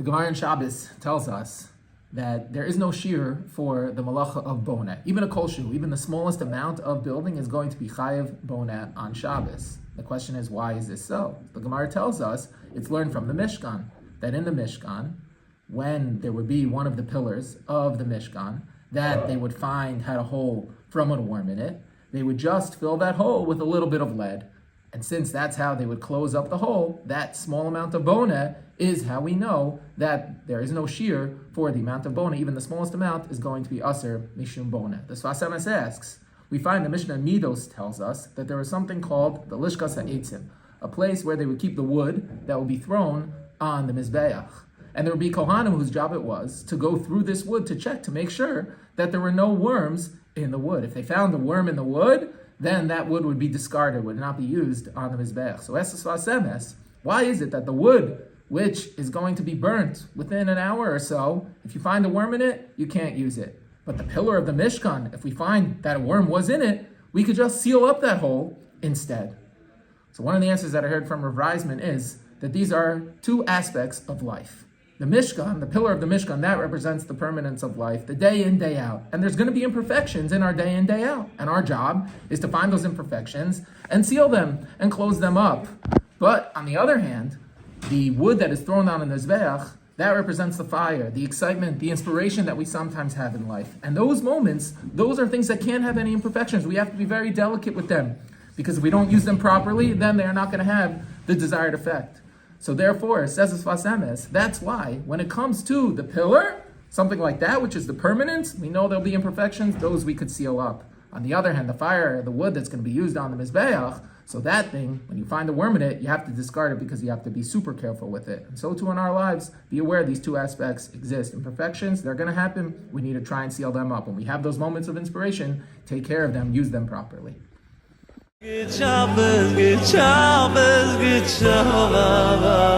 The Gemara in Shabbos tells us that there is no shear for the malacha of boneh. Even a kol shu, even the smallest amount of building is going to be chayev boneh on Shabbos. The question is, why is this so? The Gemara tells us it's learned from the Mishkan, that in the Mishkan, when there would be one of the pillars of the Mishkan, that they would find had a hole from a worm in it, they would just fill that hole with a little bit of lead. And since that's how they would close up the hole, that small amount of boneh is how we know that there is no shear for the amount of boneh. Even the smallest amount is going to be aser mishum boneh. The Sfas Emes asks, we find the Mishnah Midos tells us that there was something called the Lishkas HaEitzim, a place where they would keep the wood that would be thrown on the Mizbeach. And there would be Kohanim whose job it was to go through this wood to check, to make sure that there were no worms in the wood. If they found a worm in the wood, then that wood would be discarded, would not be used on the Mizbeach. So Sfas Emes, why is it that the wood, which is going to be burnt within an hour or so, if you find a worm in it, you can't use it? But the pillar of the Mishkan, if we find that a worm was in it, we could just seal up that hole instead. So one of the answers that I heard from Rav Reisman is that these are two aspects of life. The Mishkan, the pillar of the Mishkan, that represents the permanence of life, the day in, day out. And there's going to be imperfections in our day in, day out. And our job is to find those imperfections and seal them and close them up. But on the other hand, the wood that is thrown down in the Mizbeach, that represents the fire, the excitement, the inspiration that we sometimes have in life. And those moments, those are things that can't have any imperfections. We have to be very delicate with them, because if we don't use them properly, then they are not going to have the desired effect. So therefore, says the Sfas Emes, that's why when it comes to the pillar, something like that, which is the permanence, we know there'll be imperfections, those we could seal up. On the other hand, the fire, the wood that's going to be used on the Mizbeach, so that thing, when you find a worm in it, you have to discard it because you have to be super careful with it. And so too in our lives, be aware these two aspects exist. Imperfections, they're going to happen. We need to try and seal them up. When we have those moments of inspiration, take care of them, use them properly. Good Shabbos, good Shabbos, good Shabbos.